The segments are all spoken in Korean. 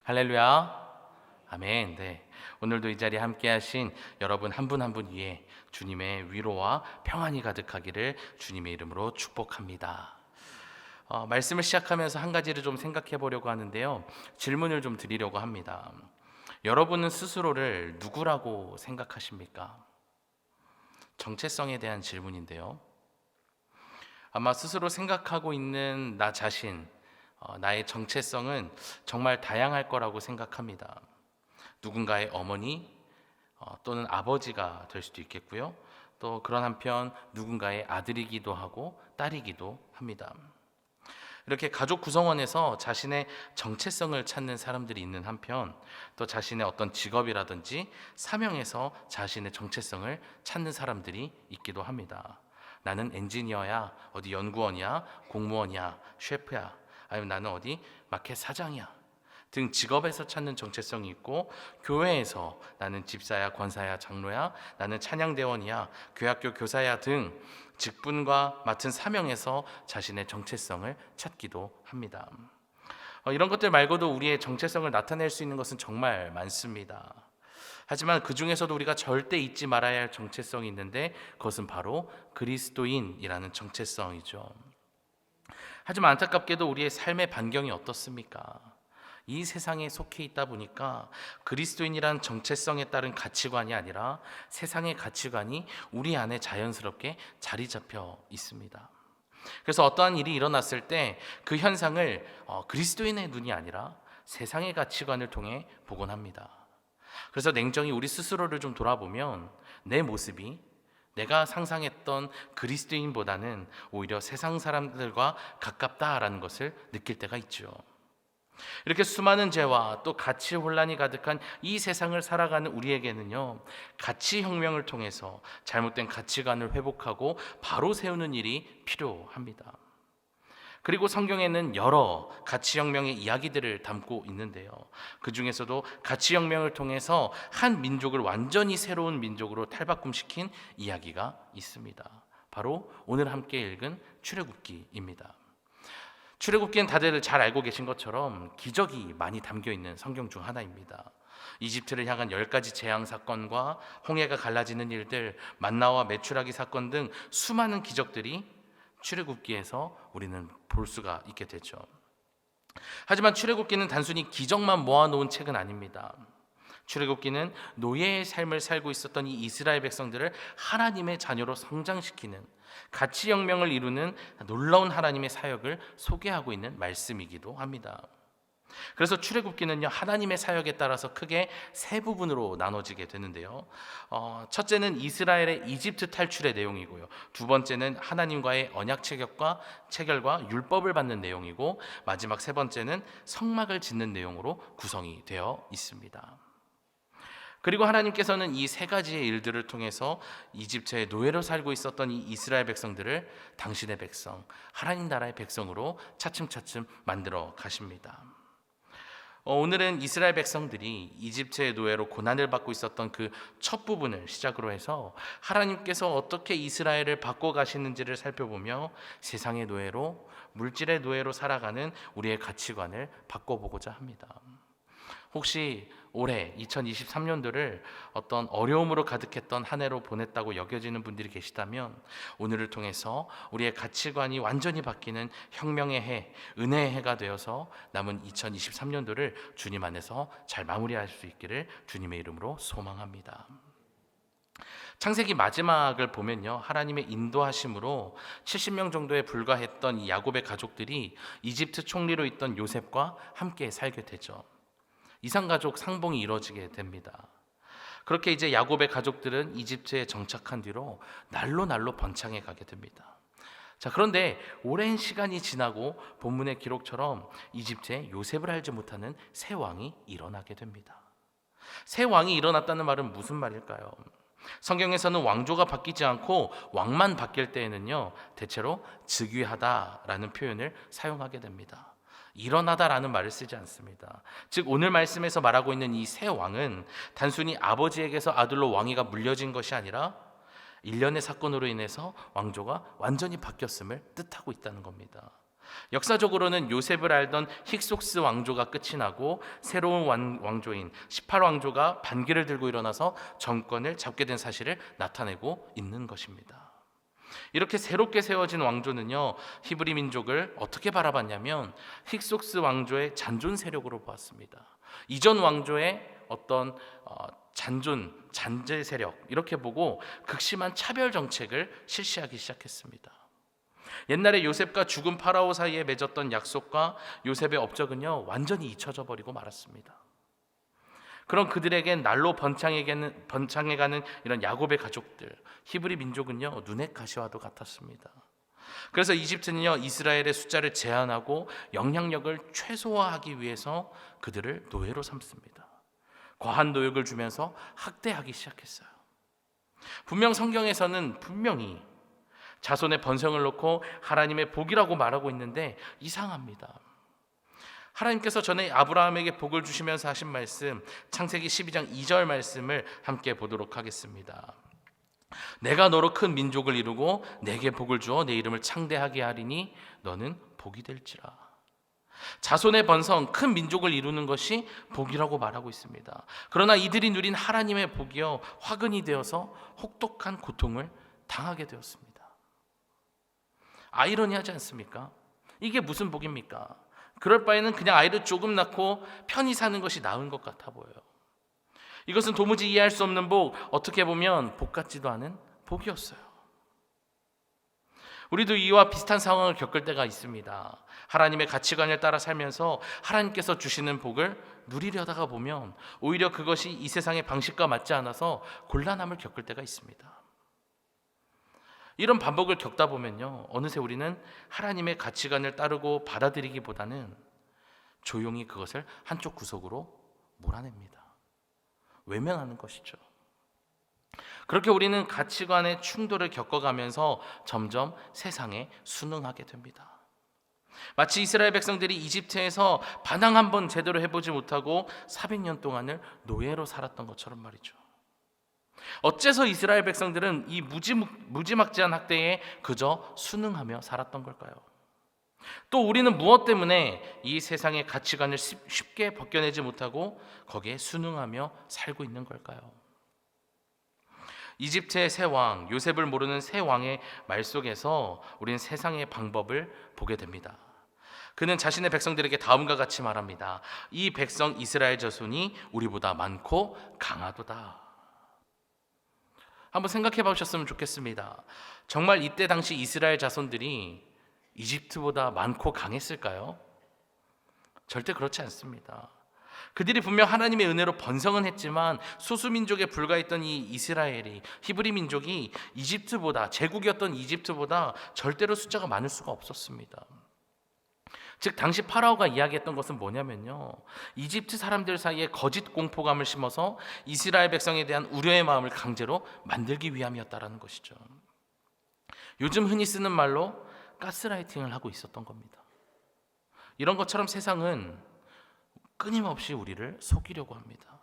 할렐루야. 아멘. 네. 오늘도 이 자리에 함께 하신 여러분 한 분 한 분 위에 주님의 위로와 평안이 가득하기를 주님의 이름으로 축복합니다. 말씀을 시작하면서 한 가지를 좀 생각해 보려고 하는데요. 질문을 좀 드리려고 합니다. 여러분은 스스로를 누구라고 생각하십니까? 정체성에 대한 질문인데요. 아마 스스로 생각하고 있는 나 자신, 나의 정체성은 정말 다양할 거라고 생각합니다. 누군가의 어머니 또는 아버지가 될 수도 있겠고요. 또 그런 한편 누군가의 아들이기도 하고 딸이기도 합니다. 이렇게 가족 구성원에서 자신의 정체성을 찾는 사람들이 있는 한편 또 자신의 어떤 직업이라든지 사명에서 자신의 정체성을 찾는 사람들이 있기도 합니다. 나는 엔지니어야, 어디 연구원이야, 공무원이야, 셰프야, 아니면 나는 어디 마켓 사장이야 등 직업에서 찾는 정체성이 있고, 교회에서 나는 집사야, 권사야, 장로야, 나는 찬양대원이야, 교학교 교사야 등 직분과 맡은 사명에서 자신의 정체성을 찾기도 합니다. 이런 것들 말고도 우리의 정체성을 나타낼 수 있는 것은 정말 많습니다. 하지만 그 중에서도 우리가 절대 잊지 말아야 할 정체성이 있는데 그것은 바로 그리스도인이라는 정체성이죠. 하지만 안타깝게도 우리의 삶의 반경이 어떻습니까? 이 세상에 속해 있다 보니까 그리스도인이란 정체성에 따른 가치관이 아니라 세상의 가치관이 우리 안에 자연스럽게 자리 잡혀 있습니다. 그래서 어떠한 일이 일어났을 때 그 현상을 그리스도인의 눈이 아니라 세상의 가치관을 통해 보곤 합니다. 그래서 냉정히 우리 스스로를 좀 돌아보면 내 모습이 내가 상상했던 그리스도인보다는 오히려 세상 사람들과 가깝다라는 것을 느낄 때가 있죠. 이렇게 수많은 죄와 또 가치 혼란이 가득한 이 세상을 살아가는 우리에게는요, 가치 혁명을 통해서 잘못된 가치관을 회복하고 바로 세우는 일이 필요합니다. 그리고 성경에는 여러 가치혁명의 이야기들을 담고 있는데요. 그 중에서도 가치혁명을 통해서 한 민족을 완전히 새로운 민족으로 탈바꿈시킨 이야기가 있습니다. 바로 오늘 함께 읽은 출애굽기입니다. 출애굽기는 다들 잘 알고 계신 것처럼 기적이 많이 담겨 있는 성경 중 하나입니다. 이집트를 향한 10가지 재앙 사건과 홍해가 갈라지는 일들, 만나와 메추라기 사건 등 수많은 기적들이 출애굽기에서 우리는 볼 수가 있게 되죠. 하지만 출애굽기는 단순히 기적만 모아놓은 책은 아닙니다. 출애굽기는 노예의 삶을 살고 있었던 이 이스라엘 백성들을 하나님의 자녀로 성장시키는 가치혁명을 이루는 놀라운 하나님의 사역을 소개하고 있는 말씀이기도 합니다. 그래서 출애굽기는요, 하나님의 사역에 따라서 크게 세 부분으로 나눠지게 되는데요. 첫째는 이스라엘의 이집트 탈출의 내용이고요. 두 번째는 하나님과의 언약 체결과 율법을 받는 내용이고, 마지막 세 번째는 성막을 짓는 내용으로 구성이 되어 있습니다. 그리고 하나님께서는 이 세 가지의 일들을 통해서 이집트의 노예로 살고 있었던 이 이스라엘 백성들을 당신의 백성, 하나님 나라의 백성으로 차츰차츰 만들어 가십니다. 오늘은 이스라엘 백성들이 이집트의 노예로 고난을 받고 있었던 그 첫 부분을 시작으로 해서 하나님께서 어떻게 이스라엘을 바꿔 가시는지를 살펴보며 세상의 노예로, 물질의 노예로 살아가는 우리의 가치관을 바꿔보고자 합니다. 혹시 올해 2023년도를 어떤 어려움으로 가득했던 한 해로 보냈다고 여겨지는 분들이 계시다면 오늘을 통해서 우리의 가치관이 완전히 바뀌는 혁명의 해, 은혜의 해가 되어서 남은 2023년도를 주님 안에서 잘 마무리할 수 있기를 주님의 이름으로 소망합니다. 창세기 마지막을 보면요, 하나님의 인도하심으로 70명 정도에 불과했던 이 야곱의 가족들이 이집트 총리로 있던 요셉과 함께 살게 되죠. 이산가족 상봉이 이루어지게 됩니다. 그렇게 이제 야곱의 가족들은 이집트에 정착한 뒤로 날로 번창해 가게 됩니다. 자, 그런데 오랜 시간이 지나고 본문의 기록처럼 이집트에 요셉을 알지 못하는 새 왕이 일어나게 됩니다. 새 왕이 일어났다는 말은 무슨 말일까요? 성경에서는 왕조가 바뀌지 않고 왕만 바뀔 때에는요, 대체로 즉위하다라는 표현을 사용하게 됩니다. 일어나다라는 말을 쓰지 않습니다. 즉 오늘 말씀에서 말하고 있는 이 새 왕은 단순히 아버지에게서 아들로 왕위가 물려진 것이 아니라 일련의 사건으로 인해서 왕조가 완전히 바뀌었음을 뜻하고 있다는 겁니다. 역사적으로는 요셉을 알던 힉속스 왕조가 끝이 나고 새로운 왕조인 18왕조가 반기를 들고 일어나서 정권을 잡게 된 사실을 나타내고 있는 것입니다. 이렇게 새롭게 세워진 왕조는요, 히브리 민족을 어떻게 바라봤냐면 힉속스 왕조의 잔존 세력으로 보았습니다. 이전 왕조의 어떤 잔재 세력 이렇게 보고 극심한 차별 정책을 실시하기 시작했습니다. 옛날에 요셉과 죽은 파라오 사이에 맺었던 약속과 요셉의 업적은요 완전히 잊혀져 버리고 말았습니다. 그런 그들에겐 날로 번창해가는 이런 야곱의 가족들, 히브리 민족은요 눈의 가시와도 같았습니다. 그래서 이집트는요 이스라엘의 숫자를 제한하고 영향력을 최소화하기 위해서 그들을 노예로 삼습니다. 과한 노역을 주면서 학대하기 시작했어요. 분명 성경에서는 분명히 자손의 번성을 놓고 하나님의 복이라고 말하고 있는데 이상합니다. 하나님께서 전에 아브라함에게 복을 주시면서 하신 말씀, 창세기 12장 2절 말씀을 함께 보도록 하겠습니다. 내가 너로 큰 민족을 이루고 내게 복을 주어 내 이름을 창대하게 하리니 너는 복이 될지라. 자손의 번성, 큰 민족을 이루는 것이 복이라고 말하고 있습니다. 그러나 이들이 누린 하나님의 복이요 화근이 되어서 혹독한 고통을 당하게 되었습니다. 아이러니하지 않습니까? 이게 무슨 복입니까? 그럴 바에는 그냥 아이를 조금 낳고 편히 사는 것이 나은 것 같아 보여요. 이것은 도무지 이해할 수 없는 복, 어떻게 보면 복 같지도 않은 복이었어요. 우리도 이와 비슷한 상황을 겪을 때가 있습니다. 하나님의 가치관을 따라 살면서 하나님께서 주시는 복을 누리려다가 보면 오히려 그것이 이 세상의 방식과 맞지 않아서 곤란함을 겪을 때가 있습니다. 이런 반복을 겪다 보면요 어느새 우리는 하나님의 가치관을 따르고 받아들이기보다는 조용히 그것을 한쪽 구석으로 몰아냅니다. 외면하는 것이죠. 그렇게 우리는 가치관의 충돌을 겪어가면서 점점 세상에 순응하게 됩니다. 마치 이스라엘 백성들이 이집트에서 반항 한번 제대로 해보지 못하고 400년 동안을 노예로 살았던 것처럼 말이죠. 어째서 이스라엘 백성들은 이 무지막지한 학대에 그저 순응하며 살았던 걸까요? 또 우리는 무엇 때문에 이 세상의 가치관을 쉽게 벗겨내지 못하고 거기에 순응하며 살고 있는 걸까요? 이집트의 새 왕, 요셉을 모르는 새 왕의 말 속에서 우리는 세상의 방법을 보게 됩니다. 그는 자신의 백성들에게 다음과 같이 말합니다. 이 백성 이스라엘 자손이 우리보다 많고 강하도다. 한번 생각해 보셨으면 좋겠습니다. 정말 이때 당시 이스라엘 자손들이 이집트보다 많고 강했을까요? 절대 그렇지 않습니다. 그들이 분명 하나님의 은혜로 번성은 했지만 소수민족에 불과했던 이 이스라엘이, 히브리 민족이 이집트보다, 제국이었던 이집트보다 절대로 숫자가 많을 수가 없었습니다. 즉 당시 파라오가 이야기했던 것은 뭐냐면요, 이집트 사람들 사이에 거짓 공포감을 심어서 이스라엘 백성에 대한 우려의 마음을 강제로 만들기 위함이었다라는 것이죠. 요즘 흔히 쓰는 말로 가스라이팅을 하고 있었던 겁니다. 이런 것처럼 세상은 끊임없이 우리를 속이려고 합니다.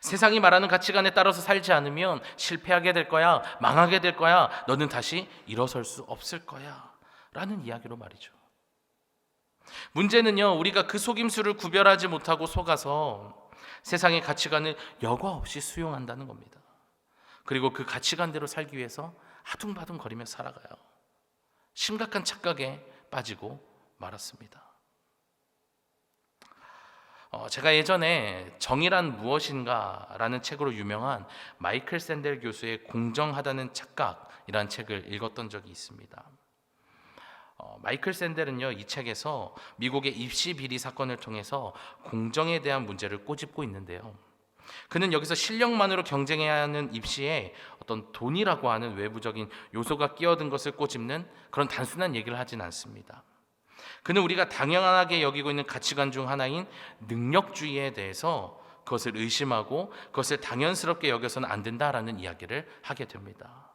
세상이 말하는 가치관에 따라서 살지 않으면 실패하게 될 거야, 망하게 될 거야, 너는 다시 일어설 수 없을 거야 라는 이야기로 말이죠. 문제는요, 우리가 그 속임수를 구별하지 못하고 속아서 세상의 가치관을 여과 없이 수용한다는 겁니다. 그리고 그 가치관대로 살기 위해서 아둥바둥 거리며 살아가요. 심각한 착각에 빠지고 말았습니다. 제가 예전에 정의란 무엇인가 라는 책으로 유명한 마이클 샌델 교수의 공정하다는 착각이라는 책을 읽었던 적이 있습니다. 마이클 샌델은요, 이 책에서 미국의 입시 비리 사건을 통해서 공정에 대한 문제를 꼬집고 있는데요. 그는 여기서 실력만으로 경쟁해야 하는 입시에 어떤 돈이라고 하는 외부적인 요소가 끼어든 것을 꼬집는 그런 단순한 얘기를 하진 않습니다. 그는 우리가 당연하게 여기고 있는 가치관 중 하나인 능력주의에 대해서 그것을 의심하고 그것을 당연스럽게 여겨서는 안 된다라는 이야기를 하게 됩니다.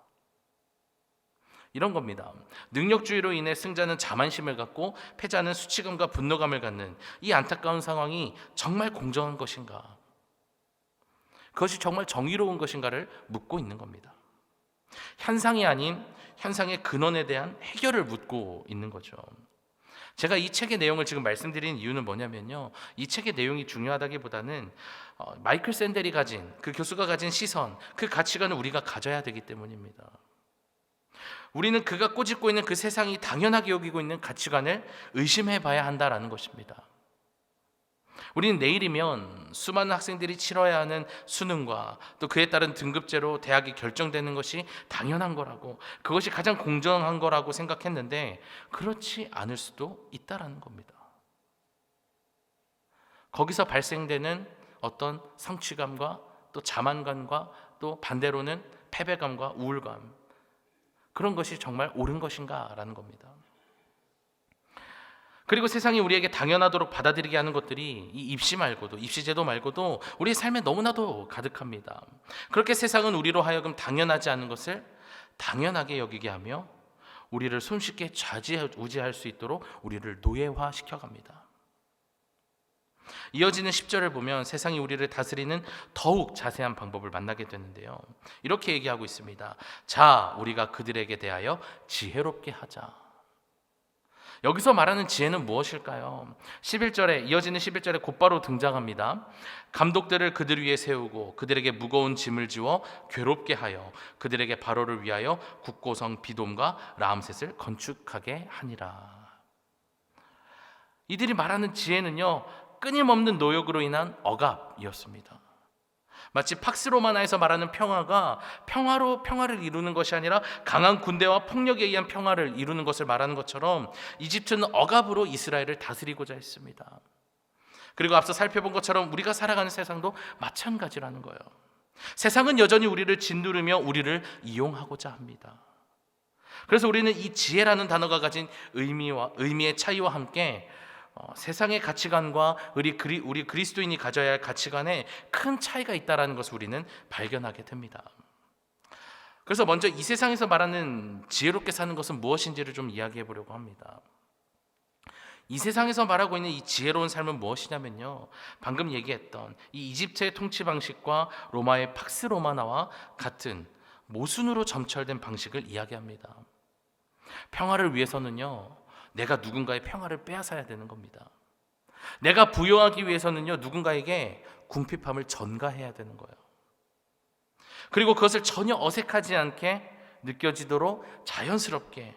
이런 겁니다. 능력주의로 인해 승자는 자만심을 갖고 패자는 수치감과 분노감을 갖는 이 안타까운 상황이 정말 공정한 것인가? 그것이 정말 정의로운 것인가를 묻고 있는 겁니다. 현상이 아닌 현상의 근원에 대한 해결을 묻고 있는 거죠. 제가 이 책의 내용을 지금 말씀드린 이유는 뭐냐면요, 이 책의 내용이 중요하다기보다는 마이클 샌델이 가진, 그 교수가 가진 시선, 그 가치관을 우리가 가져야 되기 때문입니다. 우리는 그가 꼬집고 있는 그 세상이 당연하게 여기고 있는 가치관을 의심해 봐야 한다라는 것입니다. 우리는 내일이면 수많은 학생들이 치러야 하는 수능과 또 그에 따른 등급제로 대학이 결정되는 것이 당연한 거라고, 그것이 가장 공정한 거라고 생각했는데 그렇지 않을 수도 있다라는 겁니다. 거기서 발생되는 어떤 성취감과 또 자만감과 또 반대로는 패배감과 우울감, 그런 것이 정말 옳은 것인가라는 겁니다. 그리고 세상이 우리에게 당연하도록 받아들이게 하는 것들이 이 입시 말고도, 입시제도 말고도 우리의 삶에 너무나도 가득합니다. 그렇게 세상은 우리로 하여금 당연하지 않은 것을 당연하게 여기게 하며 우리를 손쉽게 좌지우지할 수 있도록 우리를 노예화시켜 갑니다. 이어지는 10절을 보면 세상이 우리를 다스리는 더욱 자세한 방법을 만나게 되는데요, 이렇게 얘기하고 있습니다. 자, 우리가 그들에게 대하여 지혜롭게 하자. 여기서 말하는 지혜는 무엇일까요? 11절에, 이어지는 11절에 곧바로 등장합니다. 감독들을 그들 위에 세우고 그들에게 무거운 짐을 지워 괴롭게 하여 그들에게 바로를 위하여 국고성 비돔과 라암셋을 건축하게 하니라. 이들이 말하는 지혜는요, 끊임없는 노역으로 인한 억압이었습니다. 마치 팍스 로마나에서 말하는 평화가 평화로 평화를 이루는 것이 아니라 강한 군대와 폭력에 의한 평화를 이루는 것을 말하는 것처럼 이집트는 억압으로 이스라엘을 다스리고자 했습니다. 그리고 앞서 살펴본 것처럼 우리가 살아가는 세상도 마찬가지라는 거예요. 세상은 여전히 우리를 짓누르며 우리를 이용하고자 합니다. 그래서 우리는 이 지혜라는 단어가 가진 의미의 차이와 함께 세상의 가치관과 우리 그리스도인이 가져야 할 가치관에 큰 차이가 있다는 것을 우리는 발견하게 됩니다. 그래서 먼저 이 세상에서 말하는 지혜롭게 사는 것은 무엇인지를 좀 이야기해 보려고 합니다. 이 세상에서 말하고 있는 이 지혜로운 삶은 무엇이냐면요, 방금 얘기했던 이 이집트의 통치 방식과 로마의 팍스 로마나와 같은 모순으로 점철된 방식을 이야기합니다. 평화를 위해서는요, 내가 누군가의 평화를 빼앗아야 되는 겁니다. 내가 부여하기 위해서는요, 누군가에게 궁핍함을 전가해야 되는 거예요. 그리고 그것을 전혀 어색하지 않게 느껴지도록 자연스럽게,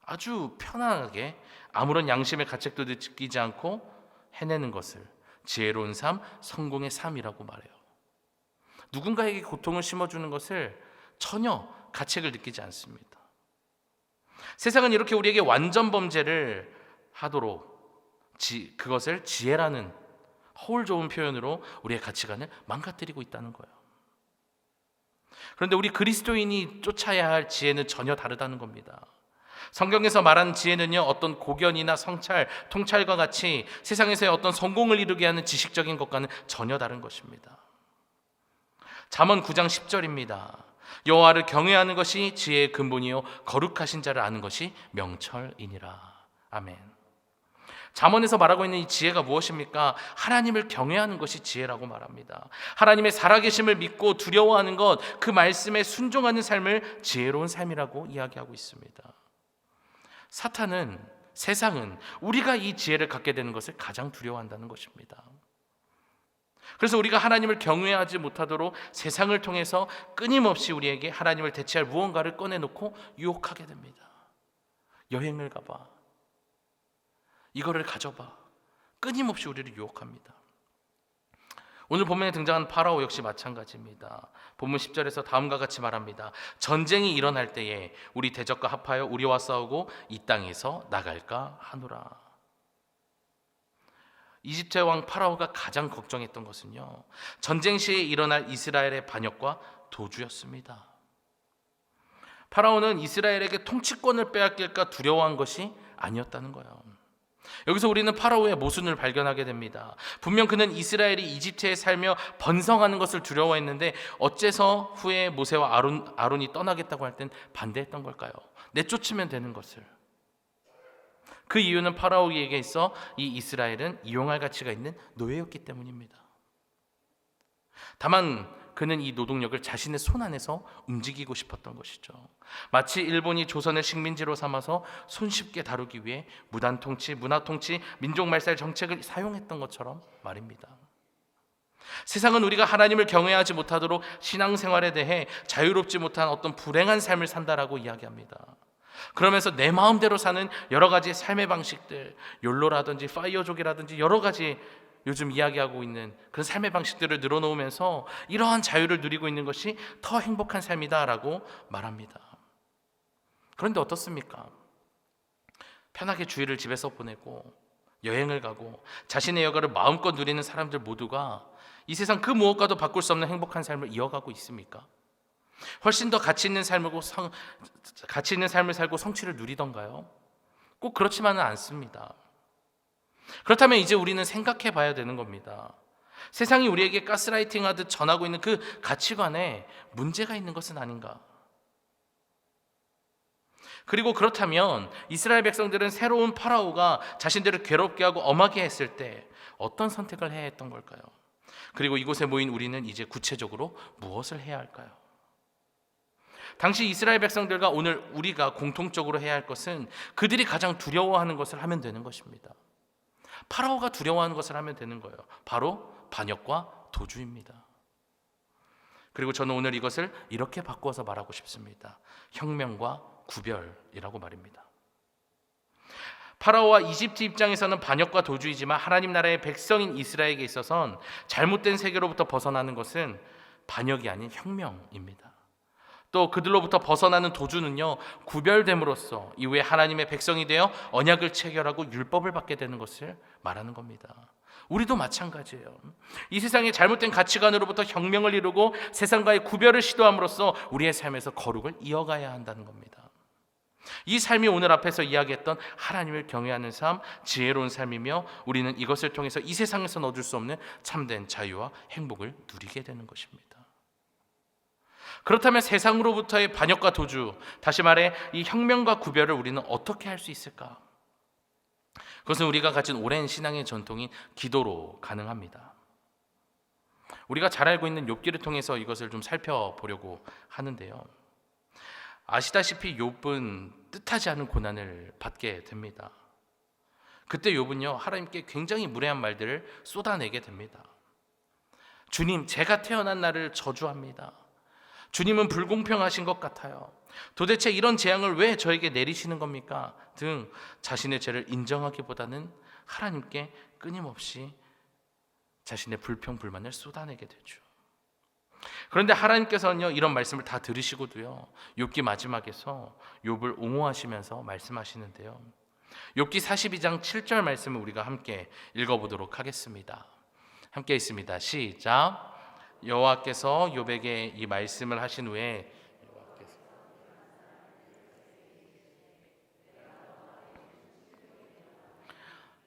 아주 편안하게 아무런 양심의 가책도 느끼지 않고 해내는 것을 지혜로운 삶, 성공의 삶이라고 말해요. 누군가에게 고통을 심어주는 것을 전혀 가책을 느끼지 않습니다. 세상은 이렇게 우리에게 완전 범죄를 하도록 그것을 지혜라는 허울 좋은 표현으로 우리의 가치관을 망가뜨리고 있다는 거예요. 그런데 우리 그리스도인이 쫓아야 할 지혜는 전혀 다르다는 겁니다. 성경에서 말하는 지혜는요, 어떤 고견이나 성찰, 통찰과 같이 세상에서의 어떤 성공을 이루게 하는 지식적인 것과는 전혀 다른 것입니다. 잠언 9장 10절입니다. 여호와를 경외하는 것이 지혜의 근본이요 거룩하신 자를 아는 것이 명철이니라. 아멘. 잠언에서 말하고 있는 이 지혜가 무엇입니까? 하나님을 경외하는 것이 지혜라고 말합니다. 하나님의 살아계심을 믿고 두려워하는 것, 그 말씀에 순종하는 삶을 지혜로운 삶이라고 이야기하고 있습니다. 사탄은, 세상은 우리가 이 지혜를 갖게 되는 것을 가장 두려워한다는 것입니다. 그래서 우리가 하나님을 경외하지 못하도록 세상을 통해서 끊임없이 우리에게 하나님을 대체할 무언가를 꺼내놓고 유혹하게 됩니다. 여행을 가봐, 이거를 가져봐, 끊임없이 우리를 유혹합니다. 오늘 본문에 등장한 파라오 역시 마찬가지입니다. 본문 10절에서 다음과 같이 말합니다. 전쟁이 일어날 때에 우리 대적과 합하여 우리와 싸우고 이 땅에서 나갈까 하노라. 이집트의 왕 파라오가 가장 걱정했던 것은요, 전쟁 시에 일어날 이스라엘의 반역과 도주였습니다. 파라오는 이스라엘에게 통치권을 빼앗길까 두려워한 것이 아니었다는 거예요. 여기서 우리는 파라오의 모순을 발견하게 됩니다. 분명 그는 이스라엘이 이집트에 살며 번성하는 것을 두려워했는데 어째서 후에 모세와 아론이 떠나겠다고 할 땐 반대했던 걸까요? 내쫓으면 되는 것을. 그 이유는 파라오에게 있어 이 이스라엘은 이용할 가치가 있는 노예였기 때문입니다. 다만 그는 이 노동력을 자신의 손 안에서 움직이고 싶었던 것이죠. 마치 일본이 조선을 식민지로 삼아서 손쉽게 다루기 위해 무단 통치, 문화 통치, 민족 말살 정책을 사용했던 것처럼 말입니다. 세상은 우리가 하나님을 경외하지 못하도록 신앙생활에 대해 자유롭지 못한 어떤 불행한 삶을 산다라고 이야기합니다. 그러면서 내 마음대로 사는 여러 가지 삶의 방식들, 욜로라든지 파이어족이라든지 여러 가지 요즘 이야기하고 있는 그런 삶의 방식들을 늘어놓으면서 이러한 자유를 누리고 있는 것이 더 행복한 삶이다라고 말합니다. 그런데 어떻습니까? 편하게 주일을 집에서 보내고 여행을 가고 자신의 여가를 마음껏 누리는 사람들 모두가 이 세상 그 무엇과도 바꿀 수 없는 행복한 삶을 이어가고 있습니까? 훨씬 더 가치 있는 삶을 살고 성취를 누리던가요? 꼭 그렇지만은 않습니다. 그렇다면 이제 우리는 생각해 봐야 되는 겁니다. 세상이 우리에게 가스라이팅 하듯 전하고 있는 그 가치관에 문제가 있는 것은 아닌가? 그리고 그렇다면 이스라엘 백성들은 새로운 파라오가 자신들을 괴롭게 하고 엄하게 했을 때 어떤 선택을 해야 했던 걸까요? 그리고 이곳에 모인 우리는 이제 구체적으로 무엇을 해야 할까요? 당시 이스라엘 백성들과 오늘 우리가 공통적으로 해야 할 것은 그들이 가장 두려워하는 것을 하면 되는 것입니다. 파라오가 두려워하는 것을 하면 되는 거예요. 바로 반역과 도주입니다. 그리고 저는 오늘 이것을 이렇게 바꾸어서 말하고 싶습니다. 혁명과 구별이라고 말입니다. 파라오와 이집트 입장에서는 반역과 도주이지만 하나님 나라의 백성인 이스라엘에게 있어서는 잘못된 세계로부터 벗어나는 것은 반역이 아닌 혁명입니다. 또 그들로부터 벗어나는 도주는요, 구별됨으로써 이후에 하나님의 백성이 되어 언약을 체결하고 율법을 받게 되는 것을 말하는 겁니다. 우리도 마찬가지예요. 이 세상의 잘못된 가치관으로부터 혁명을 이루고 세상과의 구별을 시도함으로써 우리의 삶에서 거룩을 이어가야 한다는 겁니다. 이 삶이 오늘 앞에서 이야기했던 하나님을 경외하는 삶, 지혜로운 삶이며 우리는 이것을 통해서 이 세상에서 얻을 수 없는 참된 자유와 행복을 누리게 되는 것입니다. 그렇다면 세상으로부터의 반역과 도주, 다시 말해 이 혁명과 구별을 우리는 어떻게 할 수 있을까? 그것은 우리가 가진 오랜 신앙의 전통인 기도로 가능합니다. 우리가 잘 알고 있는 욥기를 통해서 이것을 좀 살펴보려고 하는데요. 아시다시피 욥은 뜻하지 않은 고난을 받게 됩니다. 그때 욥은요, 하나님께 굉장히 무례한 말들을 쏟아내게 됩니다. 주님, 제가 태어난 날을 저주합니다. 주님은 불공평하신 것 같아요. 도대체 이런 재앙을 왜 저에게 내리시는 겁니까? 등 자신의 죄를 인정하기보다는 하나님께 끊임없이 자신의 불평, 불만을 쏟아내게 되죠. 그런데 하나님께서는요, 이런 말씀을 다 들으시고도요, 욥기 마지막에서 욥을 옹호하시면서 말씀하시는데요. 욥기 42장 7절 말씀을 우리가 함께 읽어보도록 하겠습니다. 함께 있습니다. 시작. 여호와께서 욥에게 이 말씀을 하신 후에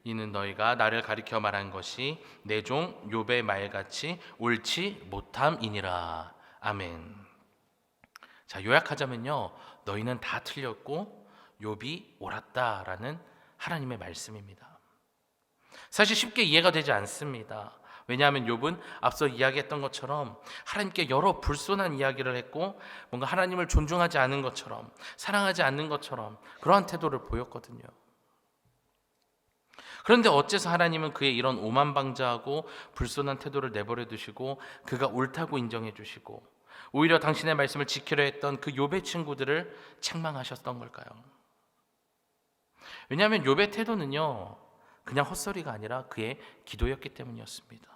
이는 너희가 나를 가리켜 말한 것이 내 종 욥의 말같이 옳지 못함이니라. 아멘. 자, 요약하자면요, 너희는 다 틀렸고 욥이 옳았다라는 하나님의 말씀입니다. 사실 쉽게 이해가 되지 않습니다. 왜냐하면 욥은 앞서 이야기했던 것처럼 하나님께 여러 불손한 이야기를 했고 뭔가 하나님을 존중하지 않은 것처럼, 사랑하지 않는 것처럼 그러한 태도를 보였거든요. 그런데 어째서 하나님은 그의 이런 오만방자하고 불손한 태도를 내버려 두시고 그가 옳다고 인정해 주시고 오히려 당신의 말씀을 지키려 했던 그 욥의 친구들을 책망하셨던 걸까요? 왜냐하면 욥의 태도는요, 그냥 헛소리가 아니라 그의 기도였기 때문이었습니다.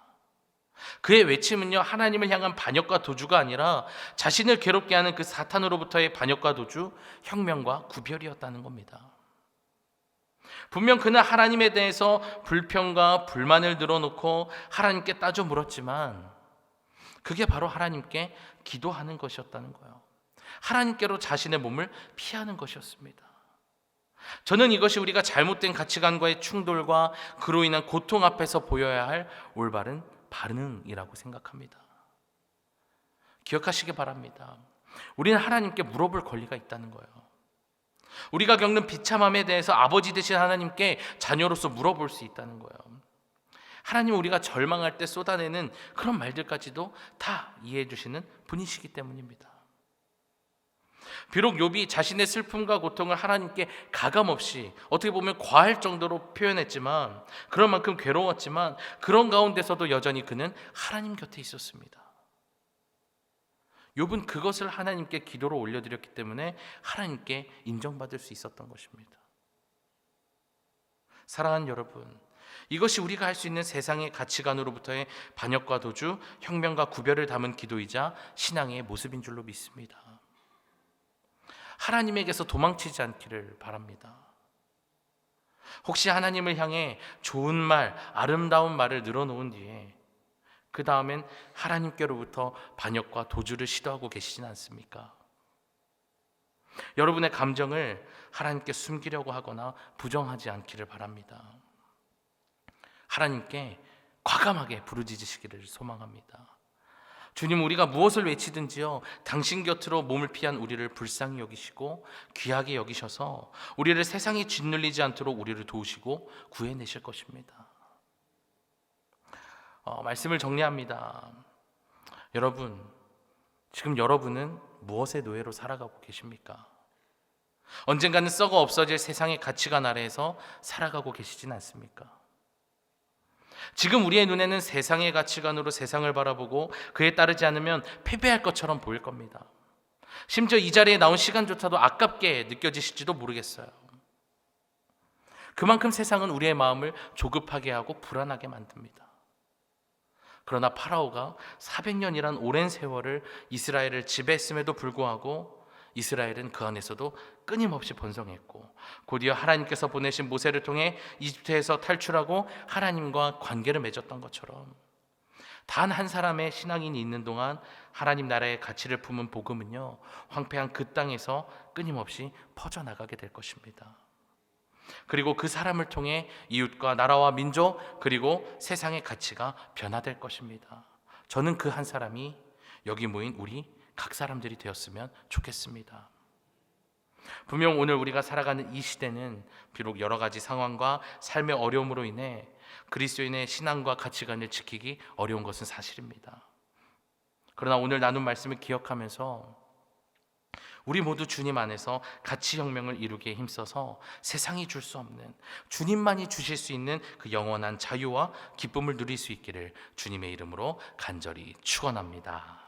그의 외침은요, 하나님을 향한 반역과 도주가 아니라 자신을 괴롭게 하는 그 사탄으로부터의 반역과 도주, 혁명과 구별이었다는 겁니다. 분명 그는 하나님에 대해서 불평과 불만을 늘어놓고 하나님께 따져 물었지만 그게 바로 하나님께 기도하는 것이었다는 거예요. 하나님께로 자신의 몸을 피하는 것이었습니다. 저는 이것이 우리가 잘못된 가치관과의 충돌과 그로 인한 고통 앞에서 보여야 할 올바른 반응이라고 생각합니다. 기억하시기 바랍니다. 우리는 하나님께 물어볼 권리가 있다는 거예요. 우리가 겪는 비참함에 대해서 아버지 되신 하나님께 자녀로서 물어볼 수 있다는 거예요. 하나님 우리가 절망할 때 쏟아내는 그런 말들까지도 다 이해해 주시는 분이시기 때문입니다. 비록 욥이 자신의 슬픔과 고통을 하나님께 가감없이 어떻게 보면 과할 정도로 표현했지만, 그런 만큼 괴로웠지만, 그런 가운데서도 여전히 그는 하나님 곁에 있었습니다. 욥은 그것을 하나님께 기도로 올려드렸기 때문에 하나님께 인정받을 수 있었던 것입니다. 사랑하는 여러분, 이것이 우리가 할 수 있는 세상의 가치관으로부터의 반역과 도주, 혁명과 구별을 담은 기도이자 신앙의 모습인 줄로 믿습니다. 하나님에게서 도망치지 않기를 바랍니다. 혹시 하나님을 향해 좋은 말, 아름다운 말을 늘어놓은 뒤에 그 다음엔 하나님께로부터 반역과 도주를 시도하고 계시진 않습니까? 여러분의 감정을 하나님께 숨기려고 하거나 부정하지 않기를 바랍니다. 하나님께 과감하게 부르짖으시기를 소망합니다. 주님, 우리가 무엇을 외치든지요, 당신 곁으로 몸을 피한 우리를 불쌍히 여기시고 귀하게 여기셔서 우리를 세상이 짓눌리지 않도록 우리를 도우시고 구해내실 것입니다. 말씀을 정리합니다. 여러분, 지금 여러분은 무엇의 노예로 살아가고 계십니까? 언젠가는 썩어 없어질 세상의 가치관 아래에서 살아가고 계시진 않습니까? 지금 우리의 눈에는 세상의 가치관으로 세상을 바라보고 그에 따르지 않으면 패배할 것처럼 보일 겁니다. 심지어 이 자리에 나온 시간조차도 아깝게 느껴지실지도 모르겠어요. 그만큼 세상은 우리의 마음을 조급하게 하고 불안하게 만듭니다. 그러나 파라오가 400년이란 오랜 세월을 이스라엘을 지배했음에도 불구하고 이스라엘은 그 안에서도 끊임없이 번성했고, 곧이어 하나님께서 보내신 모세를 통해 이집트에서 탈출하고 하나님과 관계를 맺었던 것처럼 단 한 사람의 신앙인이 있는 동안 하나님 나라의 가치를 품은 복음은요, 황폐한 그 땅에서 끊임없이 퍼져나가게 될 것입니다. 그리고 그 사람을 통해 이웃과 나라와 민족, 그리고 세상의 가치가 변화될 것입니다. 저는 그 한 사람이 여기 모인 우리 각 사람들이 되었으면 좋겠습니다. 분명 오늘 우리가 살아가는 이 시대는 비록 여러 가지 상황과 삶의 어려움으로 인해 그리스도인의 신앙과 가치관을 지키기 어려운 것은 사실입니다. 그러나 오늘 나눈 말씀을 기억하면서 우리 모두 주님 안에서 가치혁명을 이루기에 힘써서 세상이 줄 수 없는, 주님만이 주실 수 있는 그 영원한 자유와 기쁨을 누릴 수 있기를 주님의 이름으로 간절히 축원합니다.